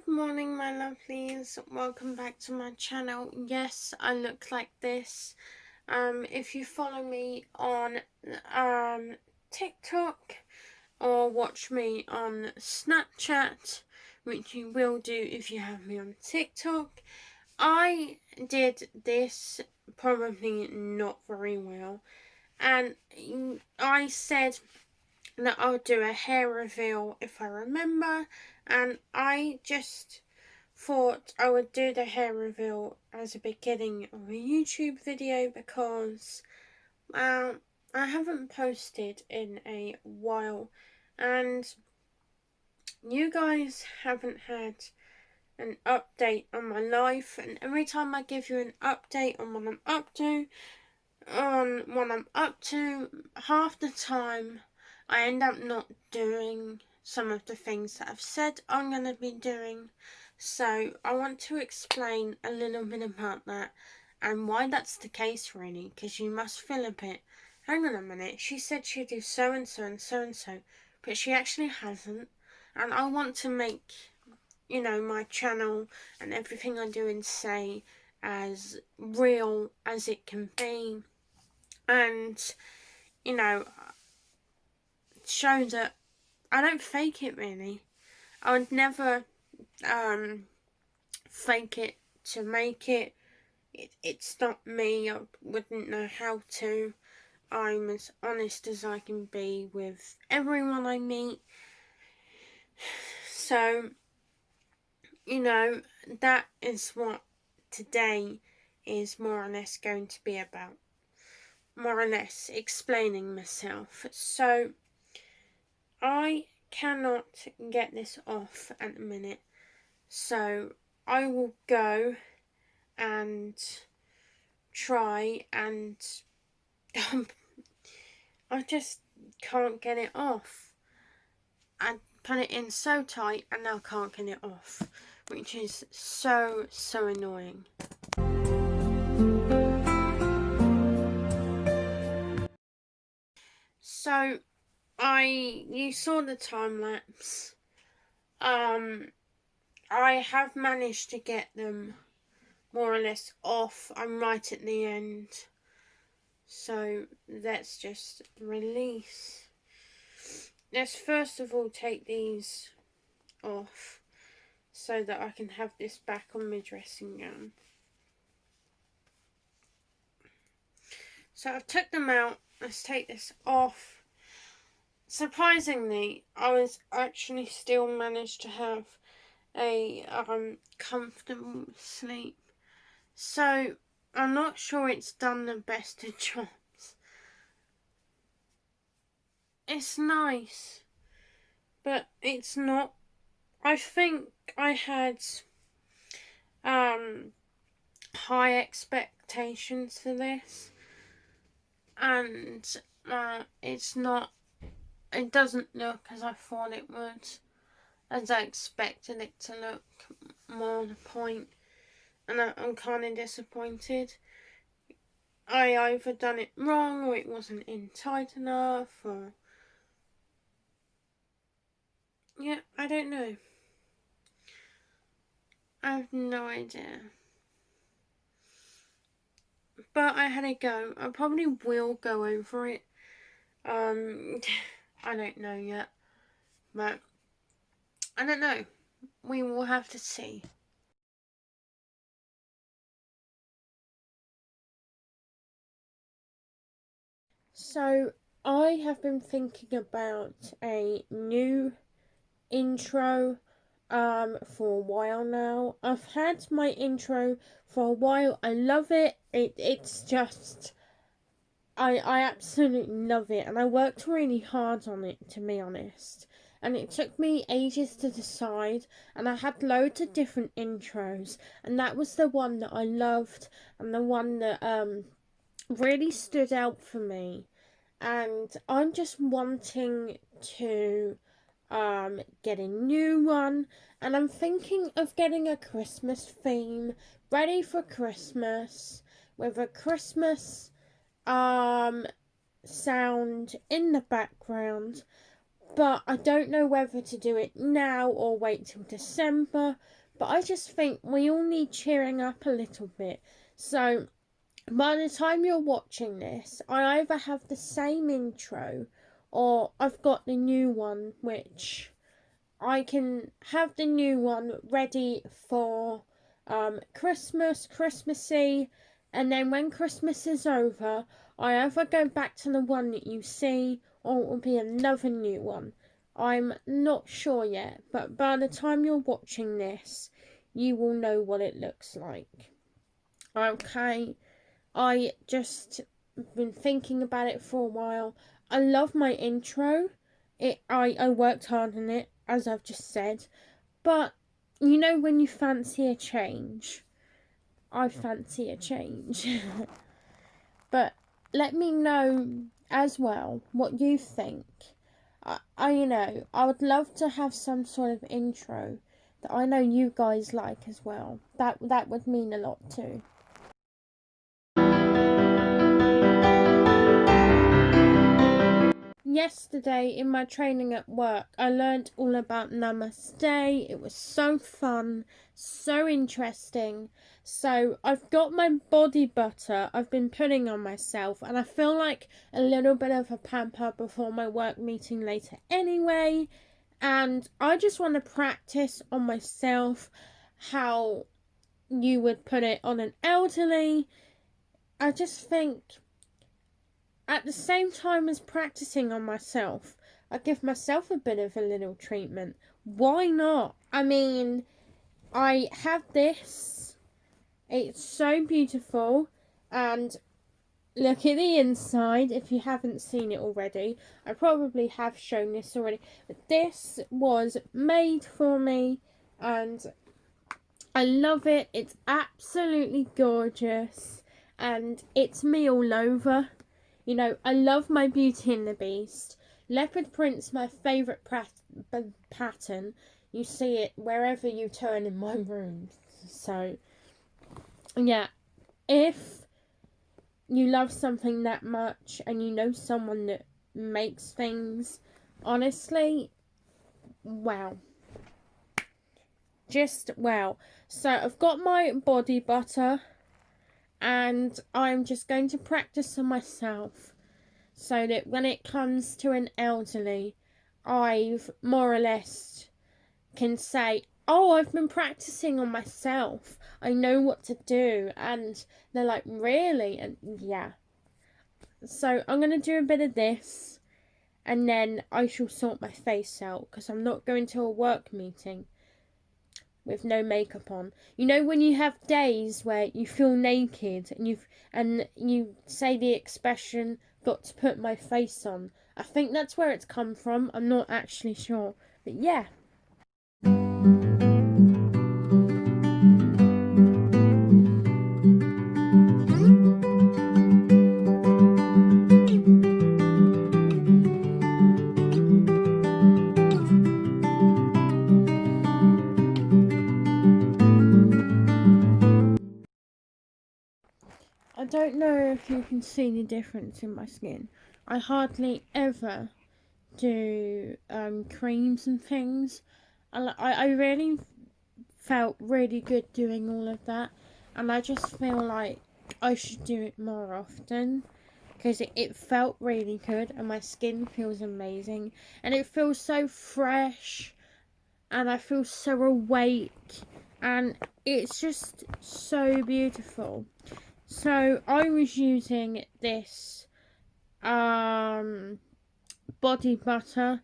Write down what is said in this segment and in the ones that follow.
Good morning, my lovelies. Welcome back to my channel. Yes, I look like this. If you follow me on TikTok or watch me on Snapchat, which you will do if you have me on TikTok, I did this probably not very well, and I said that I'll do a hair reveal if I remember, and I just thought I would do the hair reveal as a beginning of a YouTube video because I haven't posted in a while and you guys haven't had an update on my life, and every time I give you an update on what I'm up to, half the time I end up not doing some of the things that I've said I'm going to be doing. So I want to explain a little bit about that and why that's the case, really, because you must feel a bit, hang on a minute, she said she'd do so and so and so and so, but she actually hasn't. And I want to make, my channel and everything I do and say as real as it can be, and show that I don't fake it, really. I would never fake it to make it. It's not me. I wouldn't know how to. I'm as honest as I can be with everyone I meet. So, that is what today is more or less going to be about. More or less explaining myself. So, I cannot get this off at the minute. So, I will go and try, and I just can't get it off. I put it in so tight and now can't get it off, which is so annoying. So you saw the time lapse. I have managed to get them more or less off. I'm right at the end. So let's just release. Let's first of all take these off so that I can have this back on my dressing gown. So I've took them out. Let's take this off. Surprisingly, I was actually still managed to have a comfortable sleep. So I'm not sure it's done the best of jobs. It's nice, but it's not. I think I had high expectations for this, and it's not. It doesn't look as I thought it would, as I expected it to look, more on the point, and I'm kind of disappointed. I either done it wrong, or it wasn't in tight enough, or yeah, I don't know. I have no idea. But I had a go. I probably will go over it. I don't know yet. But I don't know. We will have to see. So I have been thinking about a new intro for a while now. I've had my intro for a while. I love it. It's just I absolutely love it, and I worked really hard on it, to be honest. And it took me ages to decide, and I had loads of different intros, and that was the one that I loved and the one that really stood out for me. And I'm just wanting to get a new one, and I'm thinking of getting a Christmas theme ready for Christmas with a Christmas sound in the background, but I don't know whether to do it now or wait till December. But I just think we all need cheering up a little bit. So by the time you're watching this, I either have the same intro or I've got the new one, which I can have the new one ready for Christmassy, and then when Christmas is over, I either go back to the one that you see or it will be another new one. I'm not sure yet, but by the time you're watching this, you will know what it looks like. Okay, I just been thinking about it for a while. I love my intro. I worked hard on it, as I've just said. But you know when you fancy a change? I fancy a change. But let me know as well what you think. I would love to have some sort of intro that I know you guys like as well. That would mean a lot too. Yesterday in my training at work, I learned all about Namaste. It was so fun, so interesting. So I've got my body butter I've been putting on myself, and I feel like a little bit of a pamper before my work meeting later anyway. And I just want to practice on myself how you would put it on an elderly. I just think at the same time as practicing on myself, I give myself a bit of a little treatment. Why not? I mean, I have this. It's so beautiful. And look at the inside if you haven't seen it already. I probably have shown this already. But this was made for me. And I love it. It's absolutely gorgeous. And it's me all over. You know, I love my Beauty and the Beast. Leopard print's my favourite pattern. You see it wherever you turn in my room. So, yeah, if you love something that much and you know someone that makes things, honestly, wow. Just wow. So, I've got my body butter, and I'm just going to practice on myself so that when it comes to an elderly, I've more or less can say, oh, I've been practicing on myself. I know what to do. And they're like, really? And yeah. So I'm going to do a bit of this, and then I shall sort my face out because I'm not going to a work meeting with no makeup on. You know when you have days where you feel naked and you say the expression got to put my face on. I think that's where it's come from. I'm not actually sure. But yeah. I don't know if you can see the difference in my skin. I hardly ever do creams and things. I really felt really good doing all of that, and I just feel like I should do it more often because it felt really good and my skin feels amazing and it feels so fresh and I feel so awake and it's just so beautiful. So I was using this body butter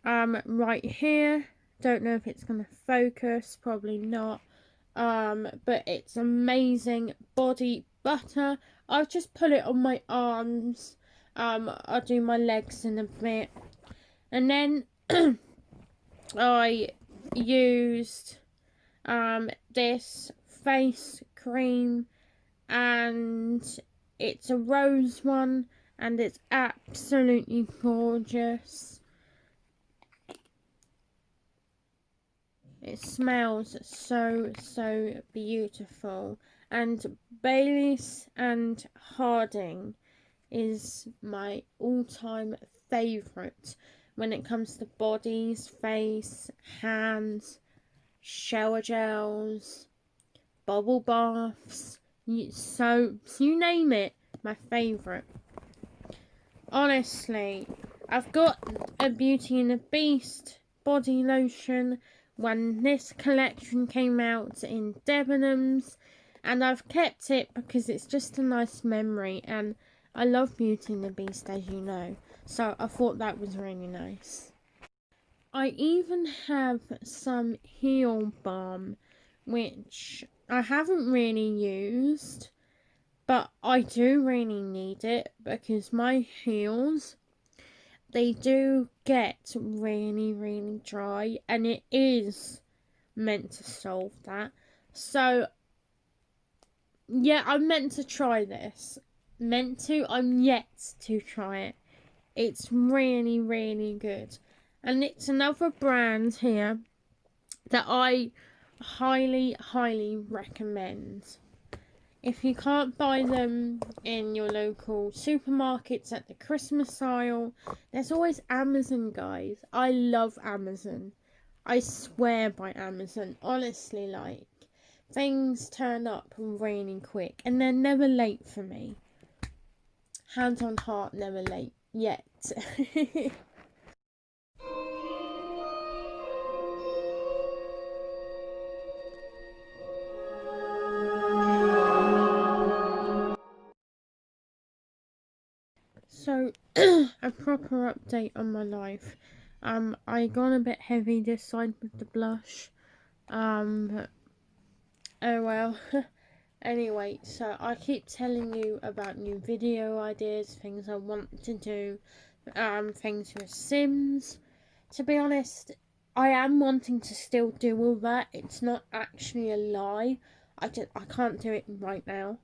right here. Don't know if it's gonna focus, probably not. But it's amazing body butter. I've just put it on my arms. I'll do my legs in a bit. And then I used this face cream, and it's a rose one and it's absolutely gorgeous. It smells so beautiful, and Baileys and Harding is my all-time favourite when it comes to bodies, face, hands, shower gels, bubble baths, soaps, you name it, my favourite. Honestly, I've got a Beauty and the Beast body lotion when this collection came out in Debenhams, and I've kept it because it's just a nice memory, and I love Beauty and the Beast, as you know, so I thought that was really nice. I even have some heel balm, which I haven't really used, but I do really need it because my heels, they do get really, really dry, and it is meant to solve that. So, yeah, I'm meant to try this. I'm yet to try it. It's really, really good. And it's another brand here that I highly, highly recommend. If you can't buy them in your local supermarkets at the Christmas aisle, there's always Amazon, guys. I love Amazon. I swear by Amazon. Honestly, like, things turn up really quick and they're never late for me. Hand on heart, never late. Yet. So, a proper update on my life. I gone a bit heavy this side with the blush. Oh well. Anyway, so I keep telling you about new video ideas, things I want to do, things with Sims. To be honest, I am wanting to still do all that. It's not actually a lie. I can't do it right now.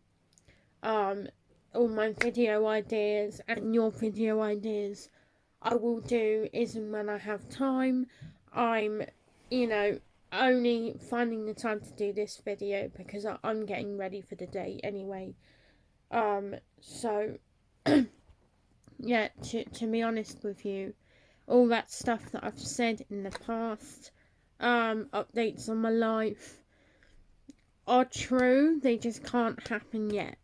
All my video ideas and your video ideas I will do is and when I have time. I'm, you know, only finding the time to do this video because I'm getting ready for the day anyway. So, yeah, to be honest with you, all that stuff that I've said in the past, updates on my life, are true. They just can't happen yet.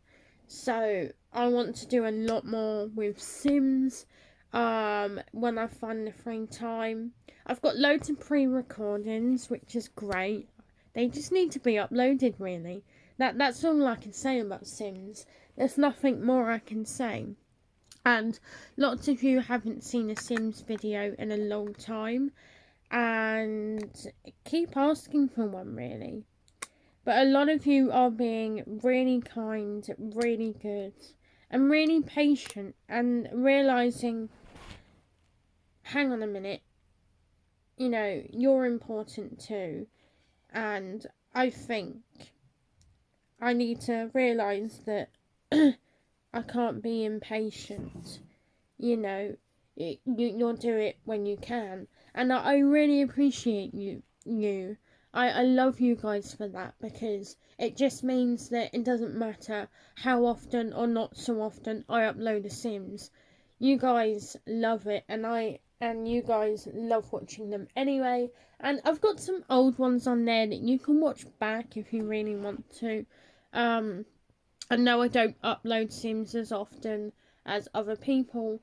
So I want to do a lot more with Sims. When I find the free time, I've got loads of pre-recordings, which is great. They just need to be uploaded, really. That's all I can say about Sims. There's nothing more I can say. And lots of you haven't seen a Sims video in a long time, and keep asking for one, really. But a lot of you are being really kind, really good, and really patient, and realizing, hang on a minute, you know, you're important too. And I think I need to realize that I can't be impatient. You know, you'll do it when you can. And I really appreciate you. I love you guys for that, because it just means that it doesn't matter how often or not so often I upload a Sims. You guys love it, and you guys love watching them anyway. And I've got some old ones on there that you can watch back if you really want to. I know I don't upload Sims as often as other people,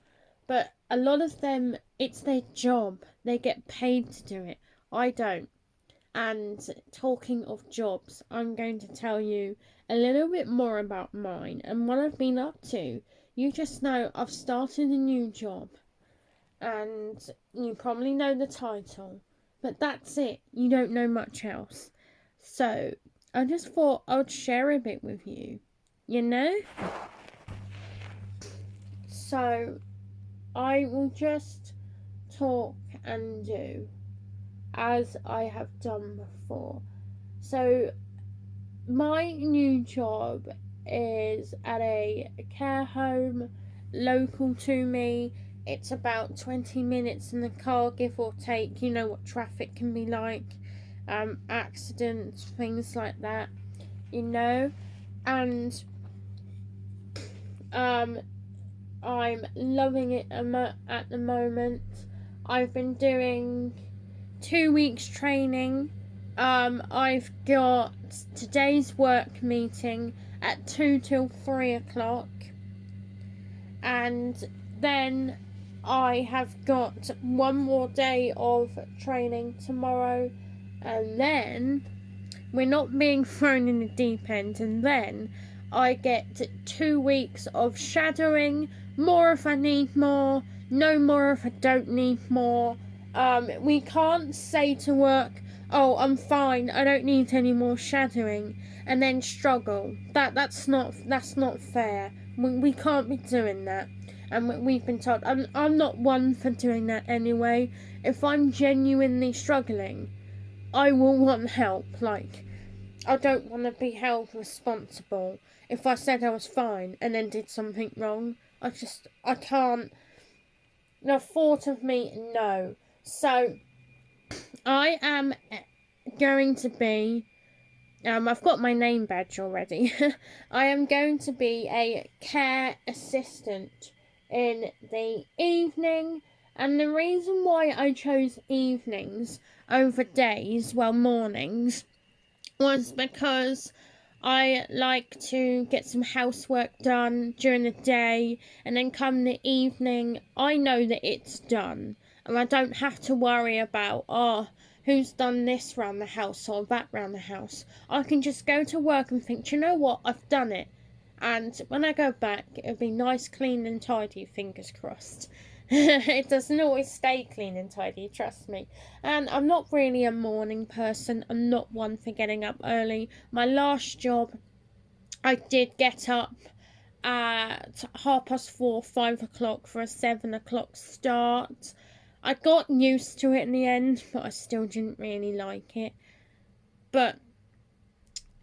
but a lot of them, it's their job. They get paid to do it. I don't. And talking of jobs, I'm going to tell you a little bit more about mine and what I've been up to. You just know I've started a new job, and you probably know the title, but that's it. You don't know much else. So I just thought I'd share a bit with you, you know? So I will just talk and do as I have done before. So my new job is at a care home local to me. It's about 20 minutes in the car, give or take. You know what traffic can be like, accidents, things like that, you know. And I'm loving it at the moment. I've been doing 2 weeks training. I've got today's work meeting at 2 till 3 o'clock, and then I have got one more day of training tomorrow, and then we're not being thrown in the deep end, and then I get 2 weeks of shadowing, more if I need more, no more if I don't need more. We can't say to work, oh, I'm fine, I don't need any more shadowing, and then struggle. That's not fair. We can't be doing that. And we've been told, I'm not one for doing that anyway. If I'm genuinely struggling, I will want help. Like, I don't want to be held responsible if I said I was fine and then did something wrong. I can't. The thought of me, no. So, I am going to be. I've got my name badge already. I am going to be a care assistant in the evening. And the reason why I chose evenings over days, well, mornings, was because I like to get some housework done during the day, and then come the evening, I know that it's done, and I don't have to worry about, who's done this round the house or that round the house. I can just go to work and think, do you know what, I've done it. And when I go back, it'll be nice, clean and tidy, fingers crossed. It doesn't always stay clean and tidy, trust me. And I'm not really a morning person. I'm not one for getting up early. My last job, I did get up at 4:30, 5 o'clock for a 7 o'clock start. I got used to it in the end, but I still didn't really like it. But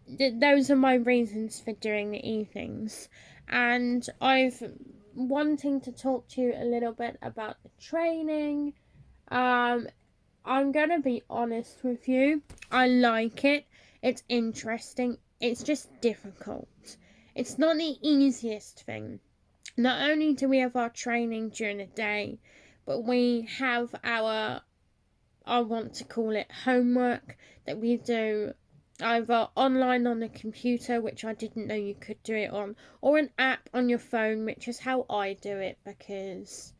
those are my reasons for doing the evenings. And I've wanting to talk to you a little bit about the training. I'm gonna be honest with you. I like it. It's interesting. It's just difficult. It's not the easiest thing. Not only do we have our training during the day, but we have our, I want to call it, homework that we do either online on the computer, which I didn't know you could do it on, or an app on your phone, which is how I do it because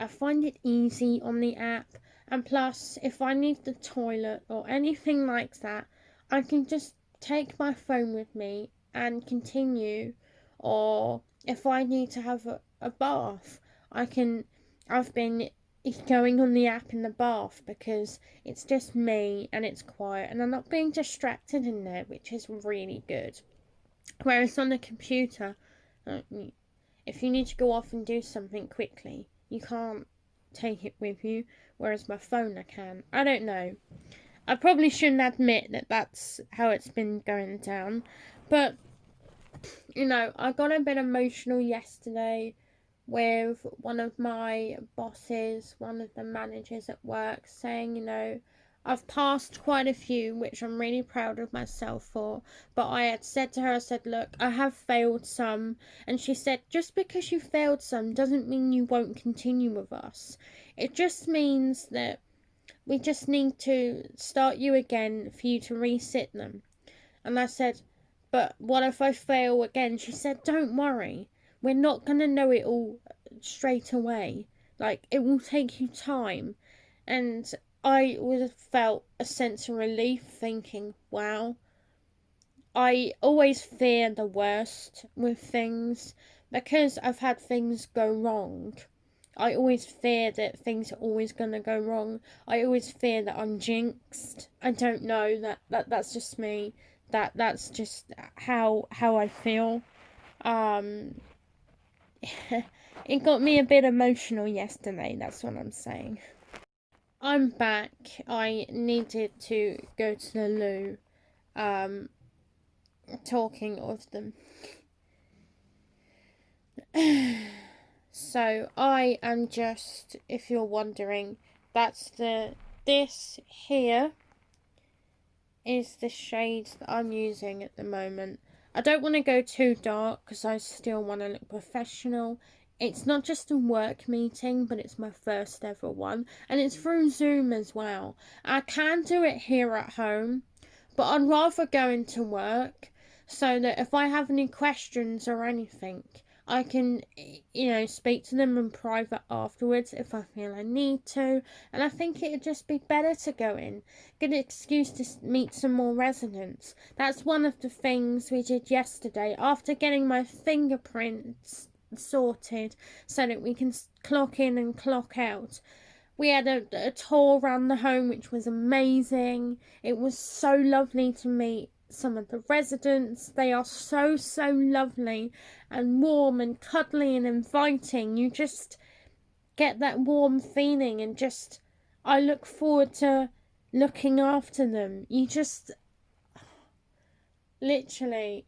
I find it easy on the app. And plus, if I need the toilet or anything like that, I can just take my phone with me and continue. Or if I need to have a bath, I've been going on the app in the bath because it's just me and it's quiet and I'm not being distracted in there, which is really good. Whereas on the computer, if you need to go off and do something quickly, you can't take it with you, whereas my phone I can. I don't know. I probably shouldn't admit that that's how it's been going down, but I got a bit emotional yesterday with one of my bosses, one of the managers at work, saying, I've passed quite a few, which I'm really proud of myself for. But I had said to her, I said, look, I have failed some. And she said, just because you failed some doesn't mean you won't continue with us. It just means that we just need to start you again for you to resit them. And I said, but what if I fail again? She said, don't worry. We're not going to know it all straight away. Like, it will take you time. And I would have felt a sense of relief thinking, wow, I always fear the worst with things because I've had things go wrong. I always fear that things are always going to go wrong. I always fear that I'm jinxed. I don't know, that's just me. That's just how I feel. It got me a bit emotional yesterday, that's what I'm saying. I'm back. I needed to go to the loo. Talking of them. So I am just, if you're wondering, this here is the shade that I'm using at the moment. I don't want to go too dark because I still want to look professional it's not just a work meeting, but it's my first ever one, and it's through Zoom as well. I can do it here at home, but I'd rather go into work so that if I have any questions or anything, I can, speak to them in private afterwards if I feel I need to. And I think it'd just be better to go in, get an excuse to meet some more residents. That's one of the things we did yesterday after getting my fingerprints sorted so that we can clock in and clock out. We had a tour around the home, which was amazing. It was so lovely to meet some of the residents. They are so, so lovely and warm and cuddly and inviting. You just get that warm feeling, and just, I look forward to looking after them. You just, literally,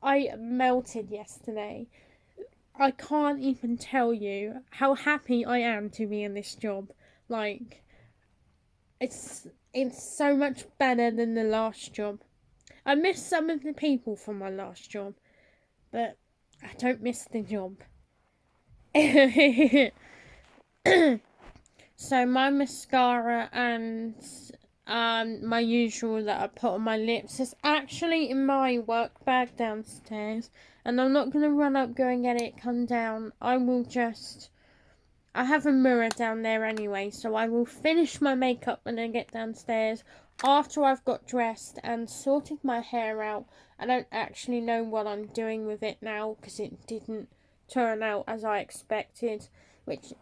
I melted yesterday. I can't even tell you how happy I am to be in this job. Like, it's so much better than the last job. I miss some of the people from my last job, but I don't miss the job. So my mascara and my usual that I put on my lips is actually in my work bag downstairs, and I'm not going to run up, go and get it, come down. I have a mirror down there anyway, so I will finish my makeup when I get downstairs after I've got dressed and sorted my hair out. I don't actually know what I'm doing with it now because it didn't turn out as I expected, which,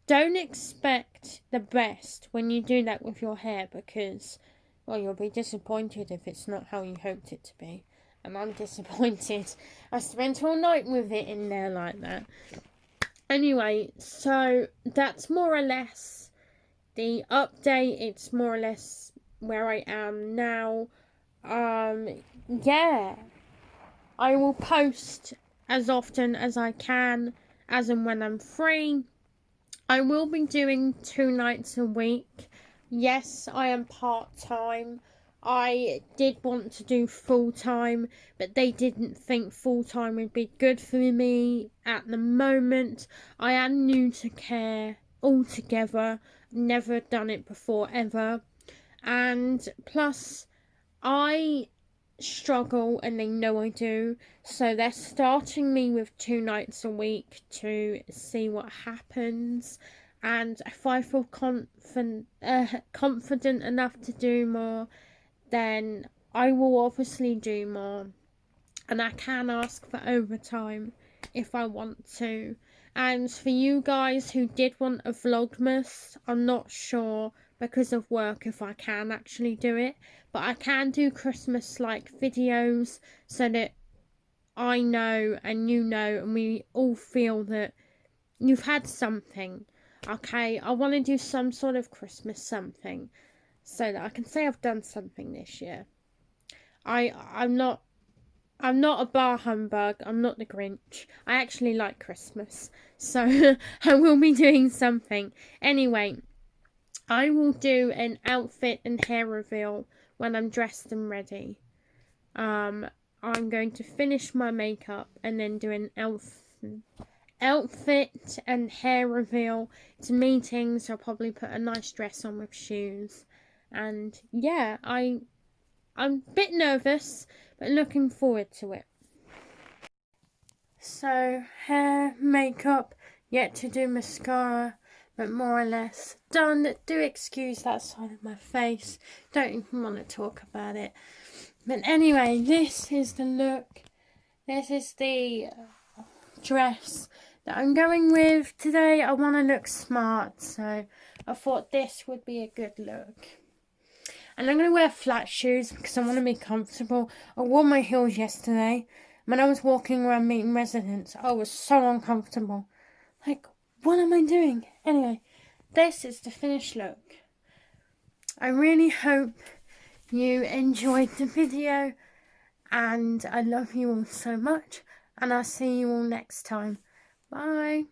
don't expect the best when you do that with your hair, because, well, you'll be disappointed if it's not how you hoped it to be. And I'm disappointed. I spent all night with it in there like that. Anyway, so that's more or less the update. It's more or less where I am now. Yeah. I will post as often as I can, as and when I'm free. I will be doing 2 nights a week. Yes, I am part-time. I did want to do full-time, but they didn't think full-time would be good for me at the moment. I am new to care altogether. Never done it before, ever. And plus, I struggle, and they know I do, so they're starting me with 2 nights a week to see what happens. And if I feel confident enough to do more, then I will obviously do more, and I can ask for overtime if I want to. And for you guys who did want a vlogmas, I'm not sure because of work if I can actually do it, but I can do Christmas like videos so that I know and you know and we all feel that you've had something. Okay, I want to do some sort of Christmas something so that I can say I've done something this year. I'm not a bar humbug. I'm not the Grinch. I actually like Christmas, so I will be doing something. Anyway, I will do an outfit and hair reveal when I'm dressed and ready. I'm going to finish my makeup and then do an outfit and hair reveal. To meetings, I'll probably put a nice dress on with shoes. And yeah, I'm a bit nervous, but looking forward to it. So, hair, makeup, yet to do mascara, but more or less done. Do excuse that side of my face. Don't even want to talk about it. But anyway, this is the look. This is the dress that I'm going with today. I want to look smart, so I thought this would be a good look. And I'm going to wear flat shoes because I want to be comfortable. I wore my heels yesterday. When I was walking around meeting residents, I was so uncomfortable. Like, what am I doing? Anyway, this is the finished look. I really hope you enjoyed the video. And I love you all so much. And I'll see you all next time. Bye.